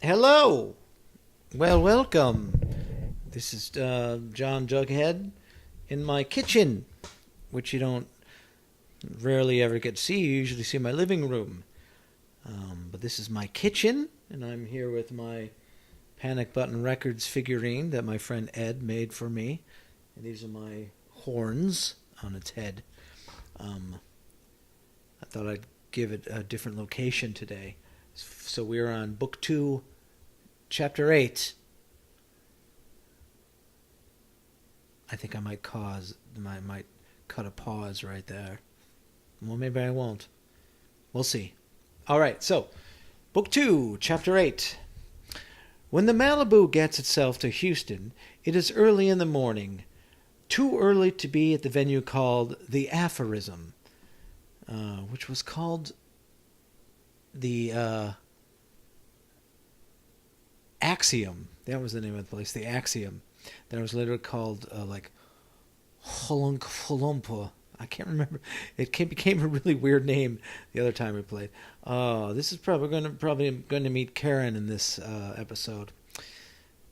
Hello. Well, welcome. This is John Jughead in my kitchen, which you don't rarely ever get to see. You usually see my living room. But this is my kitchen, and I'm here with my Panic Button Records figurine that my friend Ed made for me. And these are my horns on its head. I thought I'd give it a different location today. So we're on Book 2, Chapter 8. I think I might cut a pause right there. Well, maybe I won't. We'll see. All right, so Book 2, Chapter 8. When the Malibu gets itself to Houston, it is early in the morning. Too early to be at the venue called The Aphorism, which was called the Axiom. That was the name of the place, the Axiom. Then it was later called Holumpa. I can't remember. It became a really weird name the other time we played. This is probably going to meet Karen in this episode.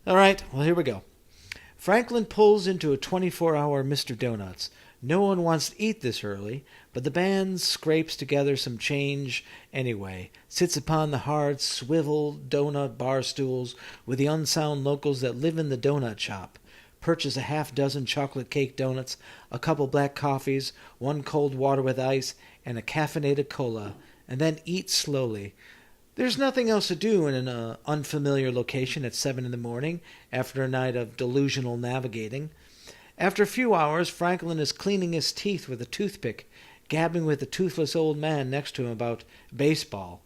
All right, well, here we go. Franklin pulls into a 24-hour Mr. Donuts. No one wants to eat this early, but the band scrapes together some change anyway, sits upon the hard swivel donut bar stools with the unsound locals that live in the donut shop, purchase a half-dozen chocolate cake donuts, a couple black coffees, one cold water with ice, and a caffeinated cola, and then eat slowly. There's nothing else to do in an unfamiliar location at 7 in the morning after a night of delusional navigating. After a few hours, Franklin is cleaning his teeth with a toothpick, gabbing with the toothless old man next to him about baseball.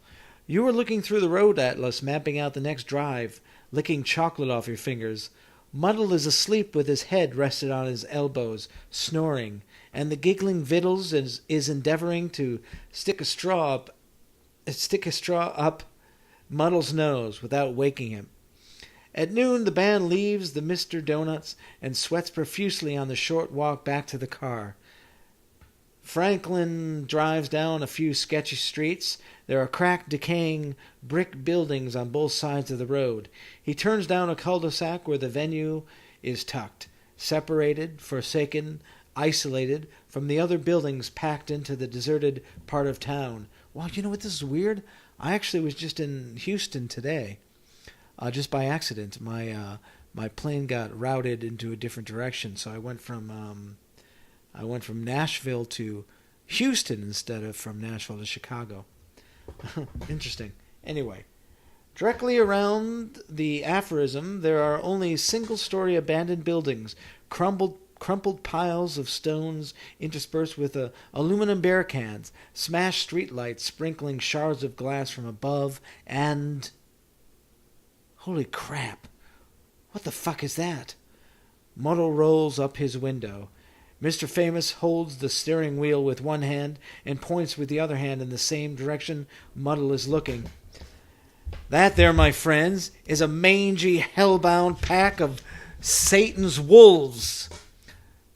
You are looking through the road atlas, mapping out the next drive, licking chocolate off your fingers. Muddle is asleep with his head rested on his elbows, snoring, and the giggling Vittles is endeavoring to stick a straw up Muddle's nose without waking him. At noon, the band leaves the Mr. Donuts and sweats profusely on the short walk back to the car. Franklin drives down a few sketchy streets. There are cracked, decaying brick buildings on both sides of the road. He turns down a cul-de-sac where the venue is tucked, separated, forsaken, isolated from the other buildings packed into the deserted part of town. Wow, you know what? This is weird. I actually was just in Houston today. Just by accident, my plane got routed into a different direction, so I went from Nashville to Houston instead of from Nashville to Chicago. Interesting. Anyway, directly around the aphorism, there are only single-story abandoned buildings, crumpled piles of stones interspersed with aluminum beer cans, smashed streetlights sprinkling shards of glass from above, and... Holy crap. What the fuck is that? Muddle rolls up his window. Mr. Famous holds the steering wheel with one hand and points with the other hand in the same direction Muddle is looking. That there, my friends, is a mangy, hellbound pack of Satan's wolves.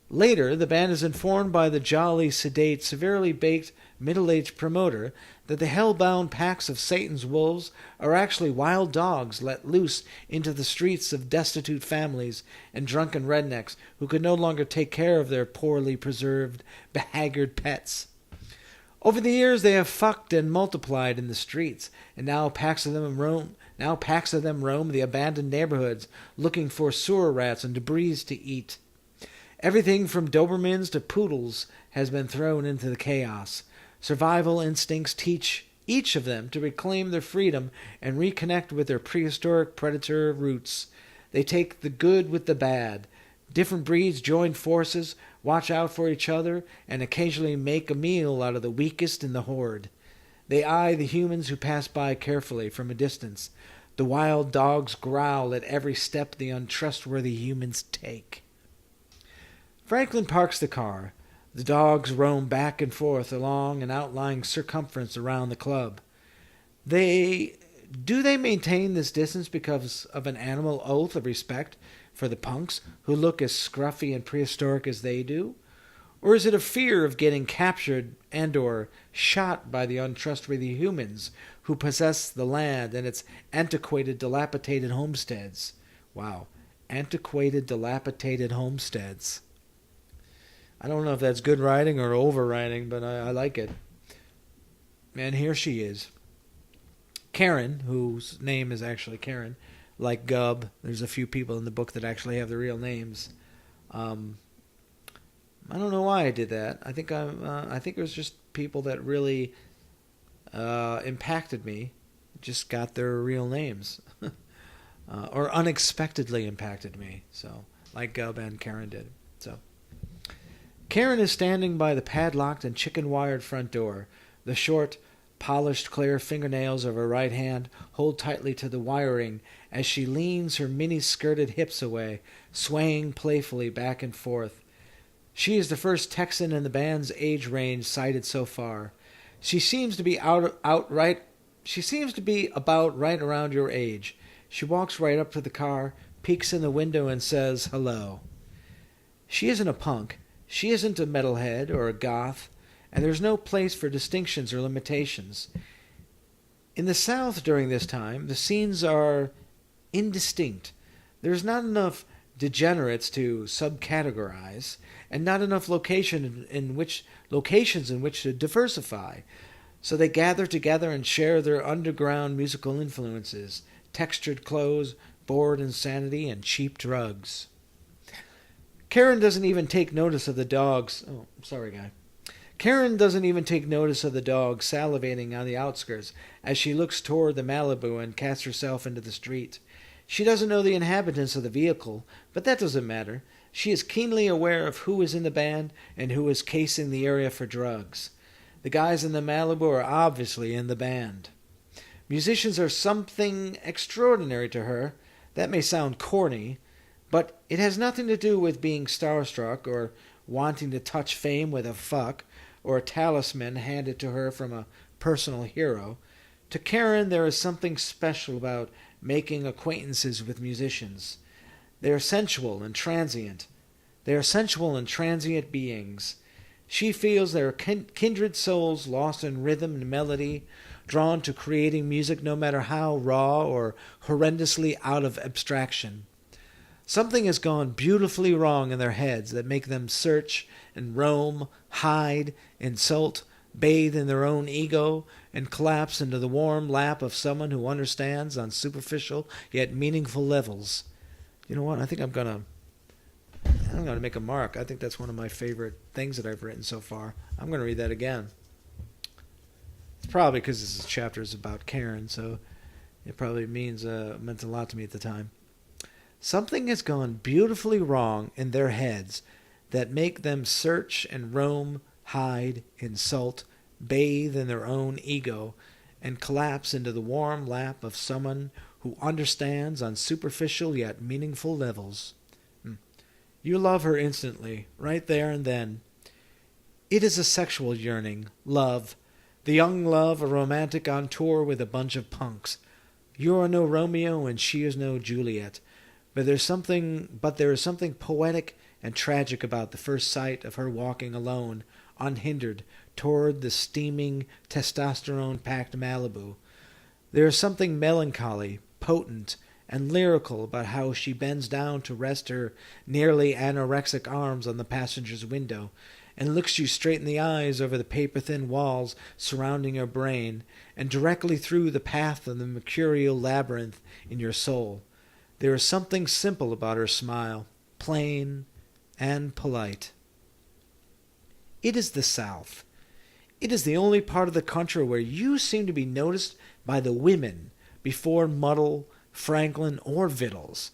Later, the band is informed by the jolly, sedate, severely baked, middle-aged promoter that the hell-bound packs of Satan's wolves are actually wild dogs let loose into the streets of destitute families and drunken rednecks who could no longer take care of their poorly preserved, behaggard pets. Over the years, they have fucked and multiplied in the streets, and now packs of them roam the abandoned neighborhoods, looking for sewer rats and debris to eat. Everything from Dobermans to poodles has been thrown into the chaos. Survival instincts teach each of them to reclaim their freedom and reconnect with their prehistoric predator roots. They take the good with the bad. Different breeds join forces, watch out for each other, and occasionally make a meal out of the weakest in the horde. They eye the humans who pass by carefully from a distance. The wild dogs growl at every step the untrustworthy humans take. Franklin parks the car. The dogs roam back and forth along an outlying circumference around the club. Do they maintain this distance because of an animal oath of respect for the punks who look as scruffy and prehistoric as they do? Or is it a fear of getting captured and or shot by the untrustworthy humans who possess the land and its antiquated, dilapidated homesteads. Wow. Antiquated, dilapidated homesteads. I don't know if that's good writing or overwriting, but I like it. And here she is. Karen, whose name is actually Karen, like Gubb. There's a few people in the book that actually have the real names. I don't know why I did that. I think it was just people that really impacted me, just got their real names, or unexpectedly impacted me. So, like Gubb and Karen did. So, Karen is standing by the padlocked and chicken-wired front door. The short, polished, clear fingernails of her right hand hold tightly to the wiring as she leans her mini-skirted hips away, swaying playfully back and forth. She is the first Texan in the band's age range cited so far. She seems to be about right around your age. She walks right up to the car, peeks in the window, and says hello. She isn't a punk. She isn't a metalhead or a goth, and there's no place for distinctions or limitations. In the South during this time, the scenes are indistinct. There's not enough degenerates to subcategorize, and not enough locations in which to diversify. So they gather together and share their underground musical influences, textured clothes, bored insanity, and cheap drugs. Karen doesn't even take notice of the dogs. Oh, sorry, guy. Karen doesn't even take notice of the dog salivating on the outskirts as she looks toward the Malibu and casts herself into the street. She doesn't know the inhabitants of the vehicle, but that doesn't matter. She is keenly aware of who is in the band and who is casing the area for drugs. The guys in the Malibu are obviously in the band. Musicians are something extraordinary to her. That may sound corny, but it has nothing to do with being starstruck or wanting to touch fame with a fuck or a talisman handed to her from a personal hero. To Karen, there is something special about making acquaintances with musicians. They are sensual and transient. They are sensual and transient beings. She feels they are kindred souls lost in rhythm and melody, drawn to creating music no matter how raw or horrendously out of abstraction. Something has gone beautifully wrong in their heads that make them search and roam, hide, insult, bathe in their own ego, and collapse into the warm lap of someone who understands on superficial yet meaningful levels. You know what? I think I'm gonna make a mark. I think that's one of my favorite things that I've written so far. I'm gonna read that again. It's probably because this chapter is about Karen, so it probably meant a lot to me at the time. Something has gone beautifully wrong in their heads that make them search and roam, hide, insult, bathe in their own ego, and collapse into the warm lap of someone who understands on superficial yet meaningful levels. You love her instantly, right there and then. It is a sexual yearning, love, the young love, a romantic on tour with a bunch of punks. You are no Romeo and she is no Juliet. But there is something poetic and tragic about the first sight of her walking alone, unhindered, toward the steaming, testosterone-packed Malibu. There is something melancholy, potent, and lyrical about how she bends down to rest her nearly anorexic arms on the passenger's window, and looks you straight in the eyes over the paper-thin walls surrounding your brain, and directly through the path of the mercurial labyrinth in your soul. There is something simple about her smile, plain and polite. It is the South. It is the only part of the country where you seem to be noticed by the women before Muddle, Franklin, or Vittles.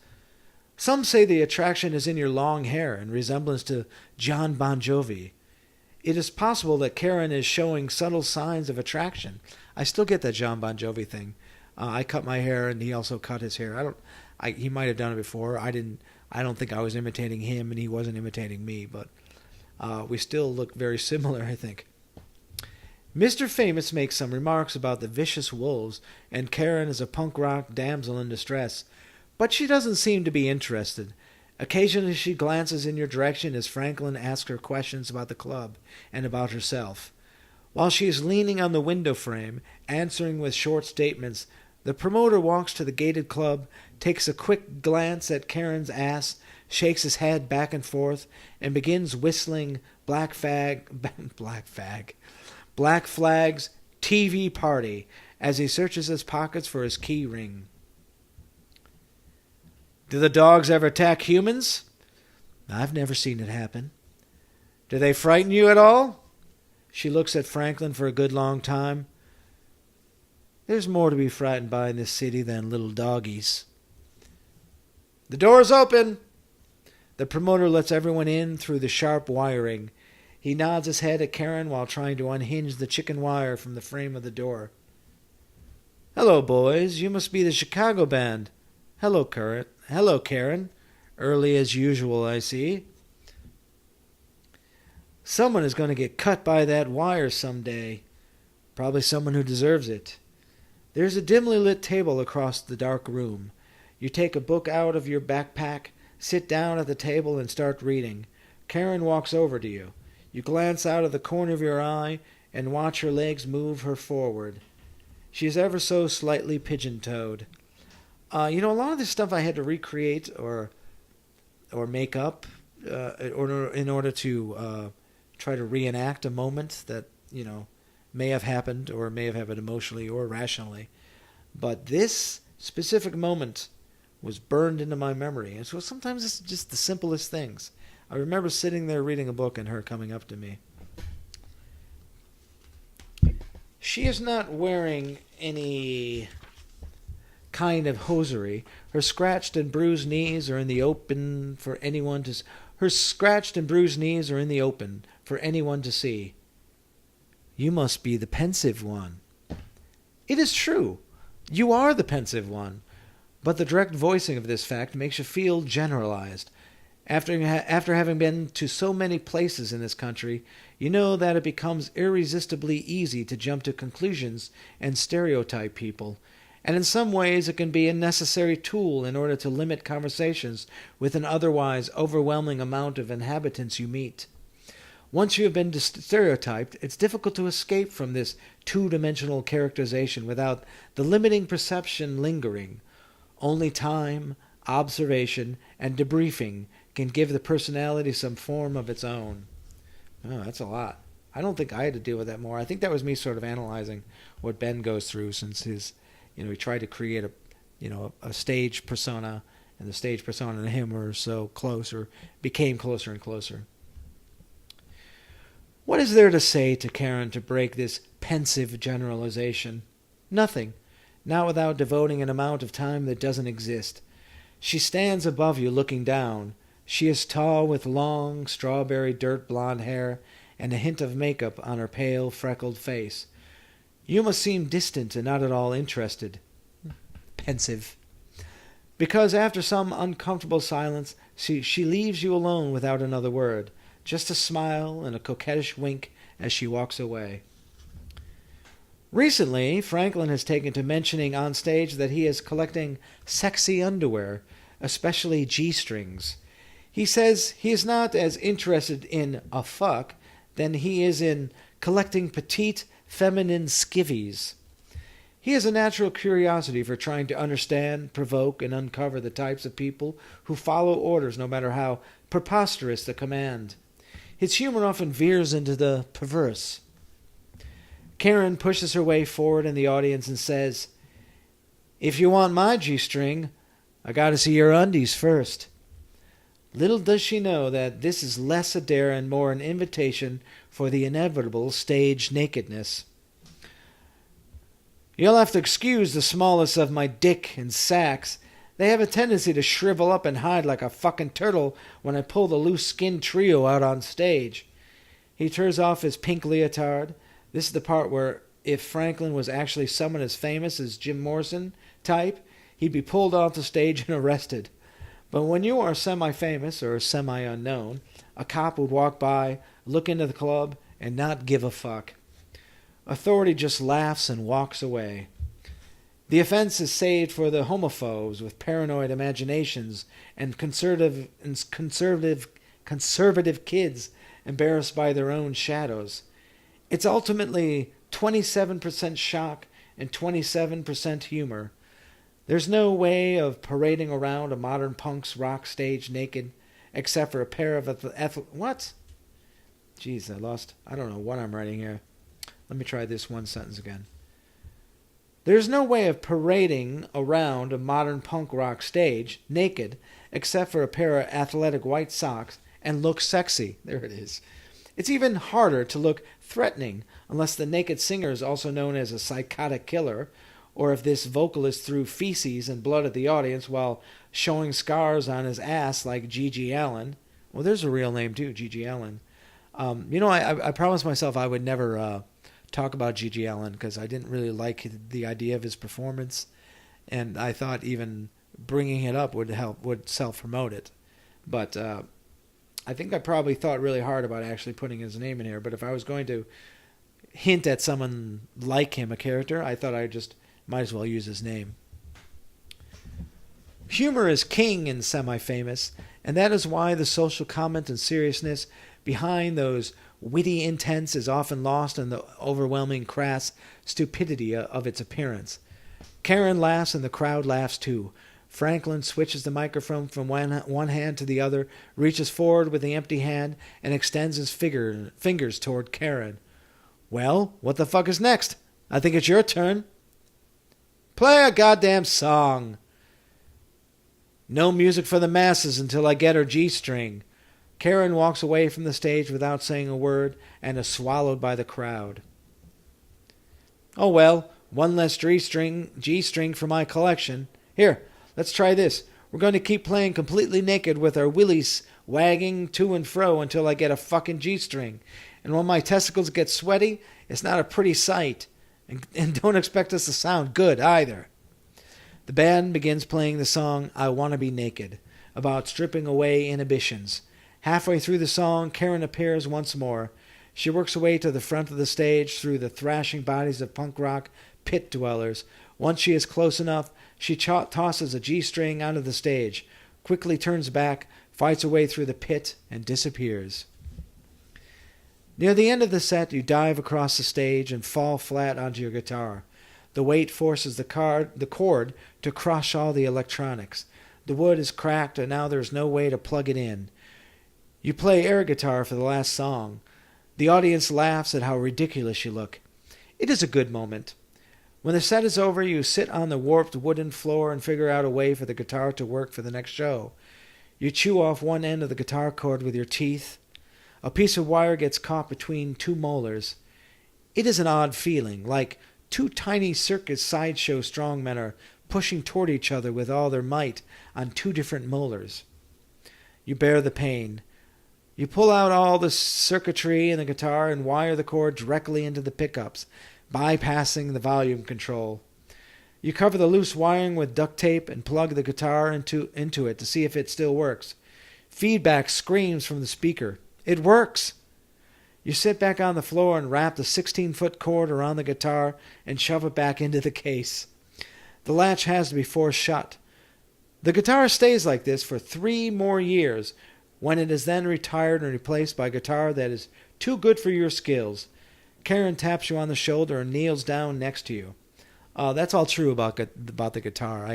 Some say the attraction is in your long hair and resemblance to John Bon Jovi. It is possible that Karen is showing subtle signs of attraction. I still get that John Bon Jovi thing. I cut my hair and he also cut his hair. He might have done it before. I don't think I was imitating him and he wasn't imitating me, but we still look very similar, I think. Mr. Famous makes some remarks about the vicious wolves, and Karen is a punk rock damsel in distress, but she doesn't seem to be interested. Occasionally she glances in your direction as Franklin asks her questions about the club and about herself. While she is leaning on the window frame, answering with short statements, the promoter walks to the gated club, takes a quick glance at Karen's ass, shakes his head back and forth, and begins whistling Black Flag's TV Party as he searches his pockets for his key ring. Do the dogs ever attack humans? I've never seen it happen. Do they frighten you at all? She looks at Franklin for a good long time. There's more to be frightened by in this city than little doggies. The door's open. The promoter lets everyone in through the sharp wiring. He nods his head at Karen while trying to unhinge the chicken wire from the frame of the door. Hello, boys. You must be the Chicago band. Hello, Karen. Hello, Karen. Early as usual, I see. Someone is going to get cut by that wire someday. Probably someone who deserves it. There's a dimly lit table across the dark room. You take a book out of your backpack, sit down at the table, and start reading. Karen walks over to you. You glance out of the corner of your eye and watch her legs move her forward. She is ever so slightly pigeon-toed. A lot of this stuff I had to recreate or make up in order to try to reenact a moment that, may have happened or may have happened emotionally or rationally. But this specific moment was burned into my memory. And so sometimes it's just the simplest things. I remember sitting there reading a book and her coming up to me. She is not wearing any kind of hosiery. Her scratched and bruised knees are in the open for anyone to see. You must be the pensive one. It is true. You are the pensive one. But the direct voicing of this fact makes you feel generalized. After having been to so many places in this country, you know that it becomes irresistibly easy to jump to conclusions and stereotype people. And in some ways it can be a necessary tool in order to limit conversations with an otherwise overwhelming amount of inhabitants you meet. Once you have been stereotyped, it's difficult to escape from this two-dimensional characterization without the limiting perception lingering. Only time, observation, and debriefing can give the personality some form of its own. Oh, that's a lot. I don't think I had to deal with that more. I think that was me sort of analyzing what Ben goes through since his, he tried to create a stage persona, and the stage persona and him were so close or became closer and closer. What is there to say to Karen to break this pensive generalization? Nothing. Not without devoting an amount of time that doesn't exist. She stands above you looking down. She is tall with long, strawberry dirt blonde hair and a hint of makeup on her pale, freckled face. You must seem distant and not at all interested. Pensive. Because after some uncomfortable silence, she leaves you alone without another word, just a smile and a coquettish wink as she walks away. Recently, Franklin has taken to mentioning on stage that he is collecting sexy underwear, especially G-strings. He says he is not as interested in a fuck than he is in collecting petite, feminine skivvies. He has a natural curiosity for trying to understand, provoke, and uncover the types of people who follow orders no matter how preposterous the command. His humor often veers into the perverse. Karen pushes her way forward in the audience and says, "If you want my G-string, I gotta see your undies first." Little does she know that this is less a dare and more an invitation for the inevitable stage nakedness. "You'll have to excuse the smallness of my dick and sacks. They have a tendency to shrivel up and hide like a fucking turtle when I pull the loose skin trio out on stage." He tears off his pink leotard. This is the part where if Franklin was actually someone as famous as Jim Morrison type, he'd be pulled off the stage and arrested. But when you are semi-famous or semi-unknown, a cop would walk by, look into the club, and not give a fuck. Authority just laughs and walks away. The offense is saved for the homophobes with paranoid imaginations and conservative kids embarrassed by their own shadows. It's ultimately 27% shock and 27% humor. There's no way of parading around a modern punk's rock stage naked, except for a pair of what? Jeez, I don't know what I'm writing here. Let me try this one sentence again. There's no way of parading around a modern punk rock stage naked, except for a pair of athletic white socks, and look sexy. There it is. It's even harder to look threatening unless the naked singer is also known as a psychotic killer, or if this vocalist threw feces and blood at the audience while showing scars on his ass like G.G. Allen. Well, there's a real name too, G.G. Allen. I promised myself I would never talk about G.G. Allen because I didn't really like the idea of his performance, and I thought even bringing it up would self-promote it. But I think I probably thought really hard about actually putting his name in here, but if I was going to hint at someone like him, a character, I thought I just might as well use his name. Humor is king in Semi-Famous, and that is why the social comment and seriousness behind those witty intents is often lost in the overwhelming crass stupidity of its appearance. Karen laughs and the crowd laughs too. Franklin switches the microphone from one hand to the other, reaches forward with the empty hand, and extends his fingers toward Karen. Well, what the fuck is next? I think it's your turn. Play a goddamn song. No music for the masses until I get her G-string. Karen walks away from the stage without saying a word and is swallowed by the crowd. Oh well, one less G-string for my collection. Here, let's try this. We're going to keep playing completely naked with our willies wagging to and fro until I get a fucking G-string. And when my testicles get sweaty, it's not a pretty sight. And don't expect us to sound good either. The band begins playing the song I Want to Be Naked, about stripping away inhibitions. Halfway through the song, Karen appears once more. She works her way to the front of the stage through the thrashing bodies of punk rock pit dwellers. Once she is close enough, she tosses a G-string onto the stage, quickly turns back, fights her way through the pit, and disappears. Near the end of the set, you dive across the stage and fall flat onto your guitar. The weight forces the cord to crush all the electronics. The wood is cracked, and now there's no way to plug it in. You play air guitar for the last song. The audience laughs at how ridiculous you look. It is a good moment. When the set is over, you sit on the warped wooden floor and figure out a way for the guitar to work for the next show. You chew off one end of the guitar cord with your teeth. A piece of wire gets caught between two molars. It is an odd feeling, like two tiny circus sideshow strongmen are pushing toward each other with all their might on two different molars. You bear the pain. You pull out all the circuitry in the guitar and wire the cord directly into the pickups, bypassing the volume control. You cover the loose wiring with duct tape and plug the guitar into it to see if it still works. Feedback screams from the speaker. It works! You sit back on the floor and wrap the 16-foot cord around the guitar and shove it back into the case. The latch has to be forced shut. The guitar stays like this for 3 more years, when it is then retired and replaced by a guitar that is too good for your skills. Karen taps you on the shoulder and kneels down next to you. That's all true about the guitar.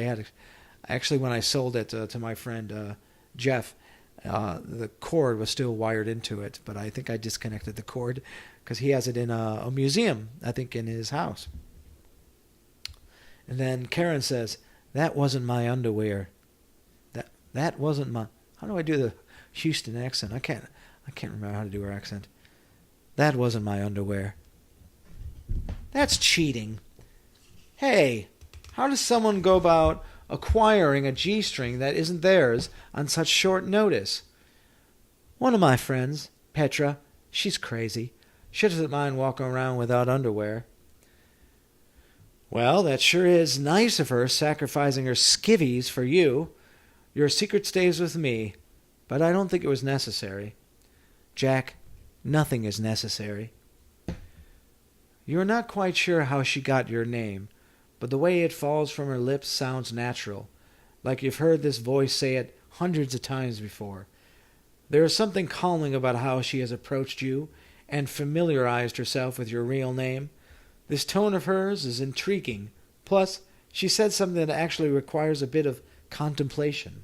Actually, when I sold it to my friend Jeff, the cord was still wired into it, but I think I disconnected the cord because he has it in a museum, I think, in his house. And then Karen says, "That wasn't my underwear. That wasn't my." How do I do the Houston accent? I can't remember how to do her accent. That wasn't my underwear. That's cheating. Hey, how does someone go about acquiring a G-string that isn't theirs on such short notice? One of my friends, Petra, she's crazy. She doesn't mind walking around without underwear. Well, that sure is nice of her, sacrificing her skivvies for you. Your secret stays with me, but I don't think it was necessary. Jack, nothing is necessary. You're not quite sure how she got your name, but the way it falls from her lips sounds natural, like you've heard this voice say it hundreds of times before. There is something calming about how she has approached you, and familiarized herself with your real name. This tone of hers is intriguing. Plus, she said something that actually requires a bit of contemplation.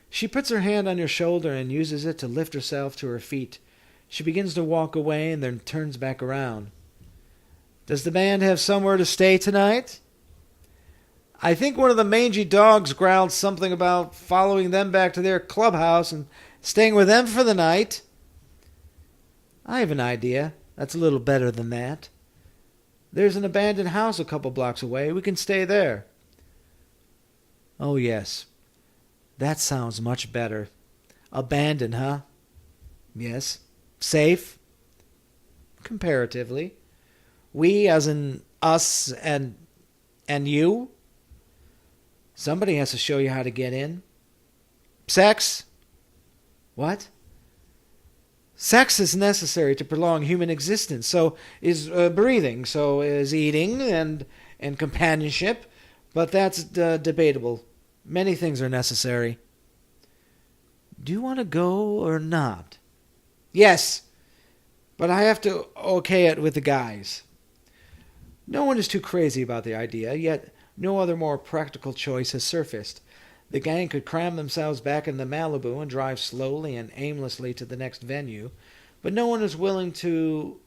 She puts her hand on your shoulder and uses it to lift herself to her feet. She begins to walk away and then turns back around. Does the band have somewhere to stay tonight? I think one of the mangy dogs growled something about following them back to their clubhouse and staying with them for the night. I have an idea. That's a little better than that. There's an abandoned house a couple blocks away. We can stay there. Oh, yes. That sounds much better. Abandoned, huh? Yes. Safe? Comparatively. We, as in us and you? Somebody has to show you how to get in. Sex? What? Sex is necessary to prolong human existence. So is breathing. So is eating and companionship. But that's debatable. Many things are necessary. Do you want to go or not? Yes, but I have to okay it with the guys. No one is too crazy about the idea, yet no other more practical choice has surfaced. The gang could cram themselves back in the Malibu and drive slowly and aimlessly to the next venue, but no one is willing to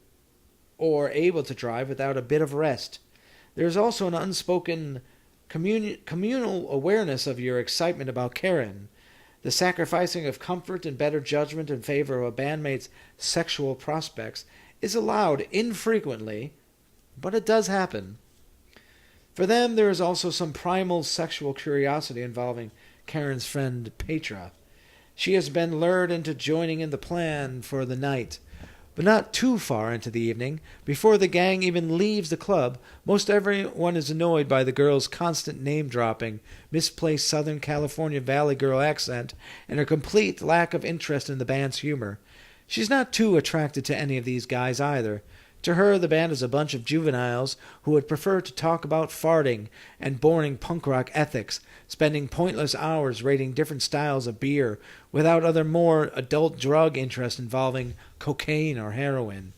or able to drive without a bit of rest. There is also an unspoken communal awareness of your excitement about Karen. The sacrificing of comfort and better judgment in favor of a bandmate's sexual prospects is allowed infrequently, but it does happen. For them, there is also some primal sexual curiosity involving Karen's friend Petra. She has been lured into joining in the plan for the night, but not too far into the evening. Before the gang even leaves the club, most everyone is annoyed by the girl's constant name-dropping, misplaced Southern California Valley Girl accent, and her complete lack of interest in the band's humor. She's not too attracted to any of these guys either. To her, the band is a bunch of juveniles who would prefer to talk about farting and boring punk rock ethics, spending pointless hours rating different styles of beer without other more adult drug interest involving cocaine or heroin.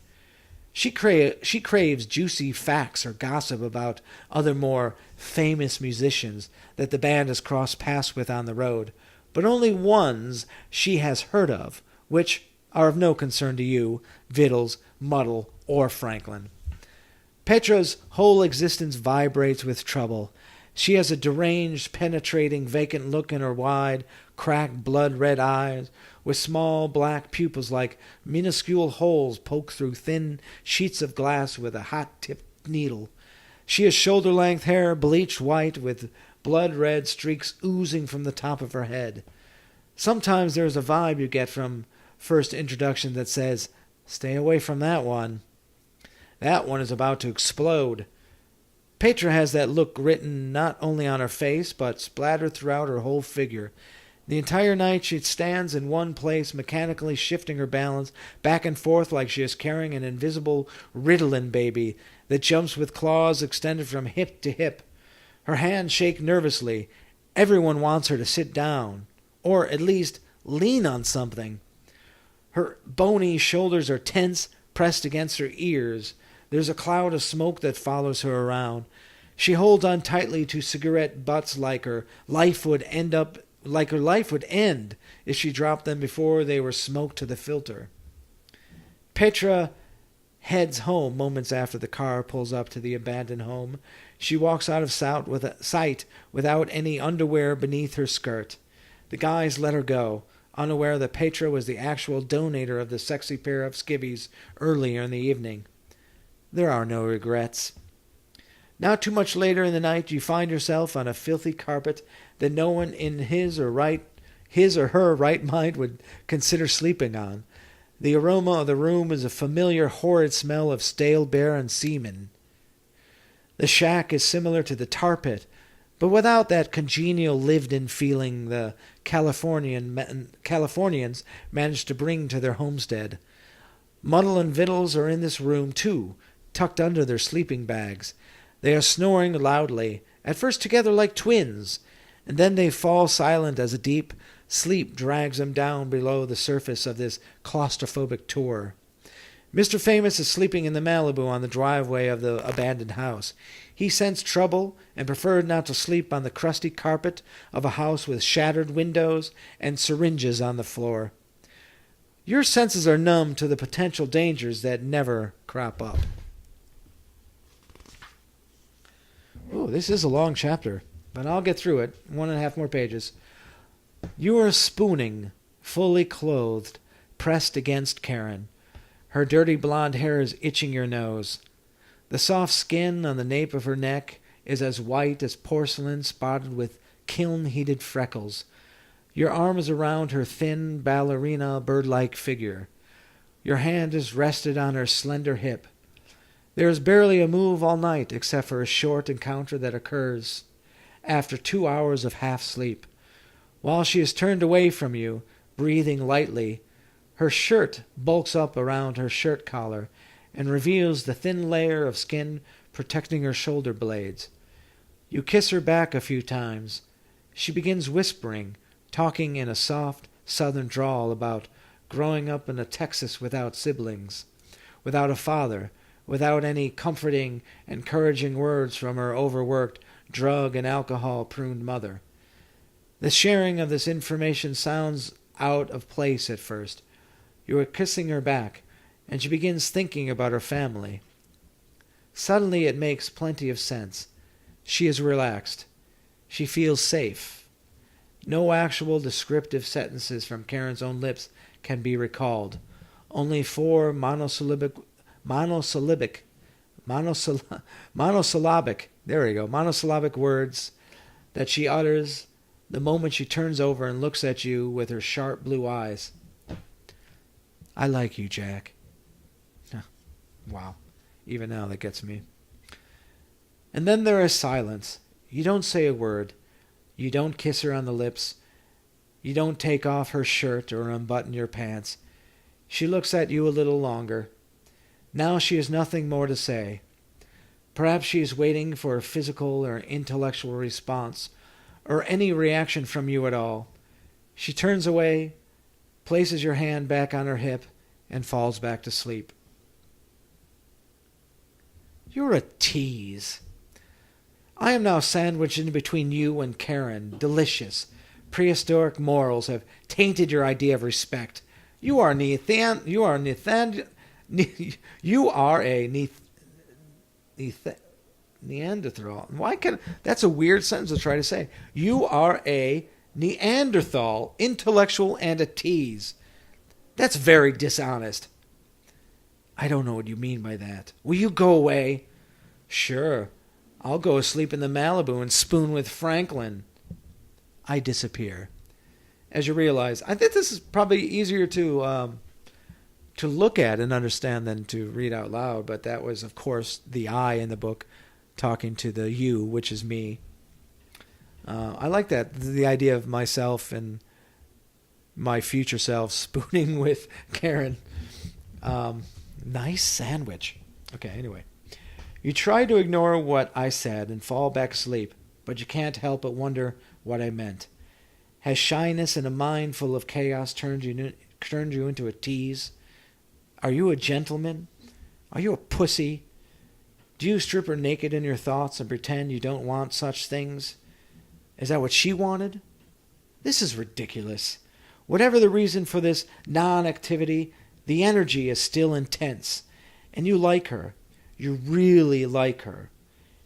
She craves juicy facts or gossip about other more famous musicians that the band has crossed paths with on the road, but only ones she has heard of, which are of no concern to you, Vittles, Muddle, or Franklin. Petra's whole existence vibrates with trouble. She has a deranged, penetrating, vacant look in her wide, cracked, blood-red eyes, with small black pupils like minuscule holes poked through thin sheets of glass with a hot-tipped needle. She has shoulder-length hair, bleached white, with blood-red streaks oozing from the top of her head. Sometimes there is a vibe you get from first introduction that says, "Stay away from that one. That one is about to explode." Petra has that look written not only on her face, but splattered throughout her whole figure. The entire night she stands in one place, mechanically shifting her balance back and forth like she is carrying an invisible Ritalin baby that jumps with claws extended from hip to hip. Her hands shake nervously. Everyone wants her to sit down, or at least lean on something. Her bony shoulders are tense, pressed against her ears. There's a cloud of smoke that follows her around. She holds on tightly to cigarette butts like her life would end if she dropped them before they were smoked to the filter. Petra heads home moments after the car pulls up to the abandoned home. She walks out of sight without any underwear beneath her skirt. The guys let her go, unaware that Petra was the actual donator of the sexy pair of skivvies earlier in the evening. There are no regrets. Not too much later in the night, you find yourself on a filthy carpet that no one in his or her right mind would consider sleeping on. The aroma of the room is a familiar, horrid smell of stale beer and semen. The shack is similar to the tar pit, but without that congenial, lived-in feeling the Californians managed to bring to their homestead. Muddle and Vittles are in this room, too, tucked under their sleeping bags. They are snoring loudly, at first together like twins, and then they fall silent as a deep sleep drags them down below the surface of this claustrophobic tour. Mr. Famous is sleeping in the Malibu on the driveway of the abandoned house. He sensed trouble and preferred not to sleep on the crusty carpet of a house with shattered windows and syringes on the floor. Your senses are numb to the potential dangers that never crop up. Oh, this is a long chapter, but I'll get through it. 1.5 more pages. You are spooning, fully clothed, pressed against Karen. Her dirty blonde hair is itching your nose. The soft skin on the nape of her neck is as white as porcelain spotted with kiln-heated freckles. Your arm is around her thin, ballerina, bird-like figure. Your hand is rested on her slender hip. There is barely a move all night except for a short encounter that occurs after 2 hours of half-sleep. While she is turned away from you, breathing lightly, her shirt bulks up around her shirt collar and reveals the thin layer of skin protecting her shoulder blades. You kiss her back a few times. She begins whispering, talking in a soft southern drawl about growing up in a Texas without siblings, without a father, without any comforting, encouraging words from her overworked, drug and alcohol-pruned mother. The sharing of this information sounds out of place at first. You are kissing her back, and she begins thinking about her family. Suddenly it makes plenty of sense. She is relaxed. She feels safe. No actual descriptive sentences from Karen's own lips can be recalled. Only 4 monosyllabic, there we go, monosyllabic words that she utters the moment she turns over and looks at you with her sharp blue eyes. I like you, Jack. Wow. Even now that gets me. And then there is silence. You don't say a word. You don't kiss her on the lips. You don't take off her shirt or unbutton your pants. She looks at you a little longer. Now she has nothing more to say. Perhaps she is waiting for a physical or intellectual response, or any reaction from you at all. She turns away, places your hand back on her hip, and falls back to sleep. You're a tease. I am now sandwiched in between you and Karen. Delicious. Prehistoric morals have tainted your idea of respect. You are Neanderthal. That's a weird sentence to try to say. You are a Neanderthal, intellectual and a tease. That's very dishonest. I don't know what you mean by that. Will you go away? Sure. I'll go asleep in the Malibu and spoon with Franklin. I disappear. As you realize, I think this is probably easier to look at and understand than to read out loud, but that was, of course, the I in the book talking to the you, which is me. I like that, the idea of myself and my future self spooning with Karen. Nice sandwich. Okay, anyway. You try to ignore what I said and fall back asleep, but you can't help but wonder what I meant. Has shyness and a mind full of chaos turned you into a tease? Are you a gentleman? Are you a pussy? Do you strip her naked in your thoughts and pretend you don't want such things? Is that what she wanted? This is ridiculous. Whatever the reason for this non-activity, the energy is still intense, and you like her. You really like her.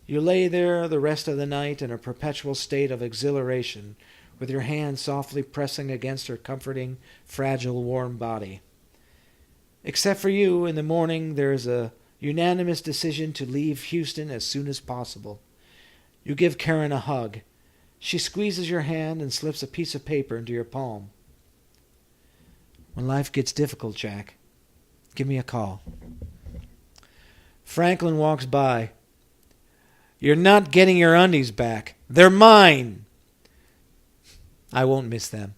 You lay there the rest of the night in a perpetual state of exhilaration, with your hand softly pressing against her comforting, fragile, warm body. Except for you, in the morning there is a unanimous decision to leave Houston as soon as possible. You give Karen a hug. She squeezes your hand and slips a piece of paper into your palm. When life gets difficult, Jack, give me a call. Franklin walks by. You're not getting your undies back. They're mine. I won't miss them.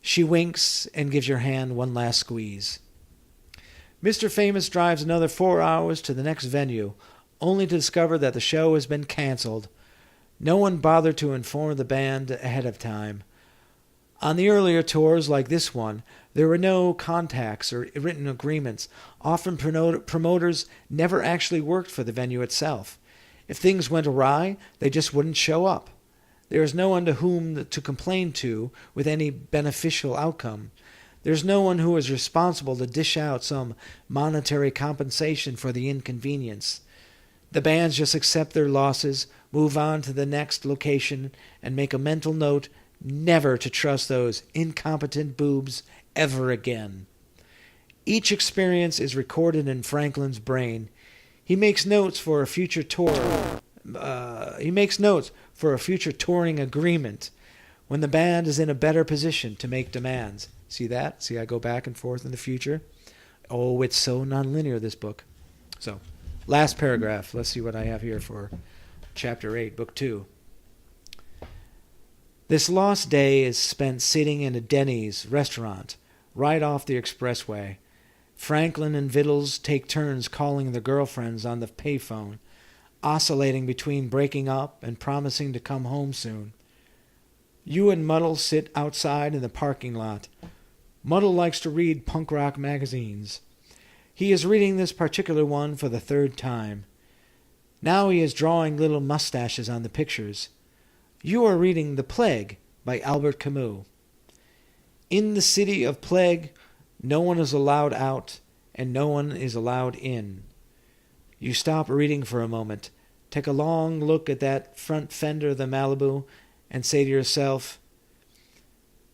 She winks and gives your hand one last squeeze. Mr. Famous drives another 4 hours to the next venue, only to discover that the show has been canceled. No one bothered to inform the band ahead of time. On the earlier tours, like this one, There were no contacts or written agreements. Often promoters never actually worked for the venue itself. If things went awry, they just wouldn't show up. There is no one to whom to complain to with any beneficial outcome. There's no one who is responsible to dish out some monetary compensation for the inconvenience. The bands just accept their losses, move on to the next location, and make a mental note never to trust those incompetent boobs ever again. Each experience is recorded in Franklin's brain. He makes notes for a future tour. He makes notes for a future touring agreement when the band is in a better position to make demands. See that? See, I go back and forth in the future. Oh, it's so nonlinear, this book. So, last paragraph. Let's see what I have here for Chapter 8, Book 2. This lost day is spent sitting in a Denny's restaurant right off the expressway. Franklin and Vittles take turns calling their girlfriends on the payphone, oscillating between breaking up and promising to come home soon. You and Muddle sit outside in the parking lot. Muddle likes to read punk rock magazines. He is reading this particular one for the third time. Now he is drawing little mustaches on the pictures. You are reading The Plague by Albert Camus. In the city of plague, no one is allowed out and no one is allowed in. You stop reading for a moment, take a long look at that front fender of the Malibu, and say to yourself,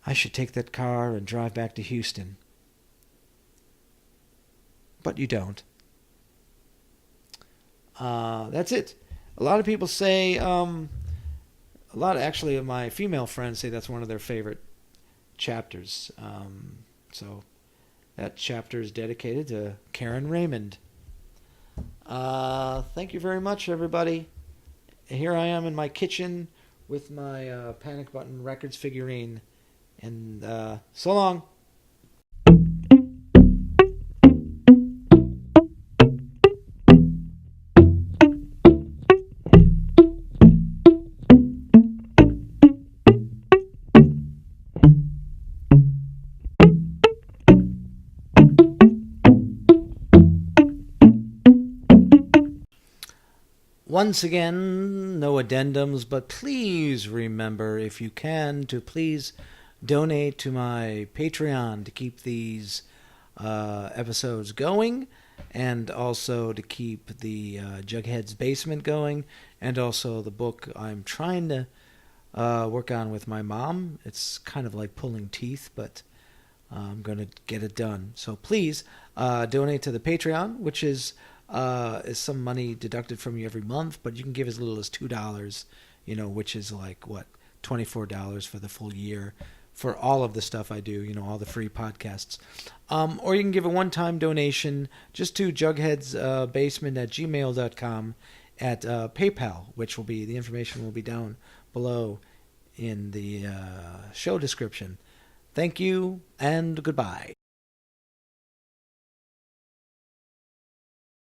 I should take that car and drive back to Houston. But you don't. That's it. A lot of people say, a lot actually of my female friends say that's one of their favorite chapters. So that chapter is dedicated to Karen Raymond. Thank you very much, everybody. Here I am in my kitchen with my Panic Button Records figurine. And so long. Once again, no addendums, but please remember, if you can, to please donate to my Patreon to keep these episodes going, and also to keep the Jughead's Basement going, and also the book I'm trying to work on with my mom. It's kind of like pulling teeth, but I'm going to get it done. So please donate to the Patreon, which is some money deducted from you every month, but you can give as little as $2, which is like, $24 for the full year for all of the stuff I do, all the free podcasts. Or you can give a one-time donation just to jugheadsbasement@gmail.com at PayPal, which will be, the information will be down below in the show description. Thank you, and goodbye.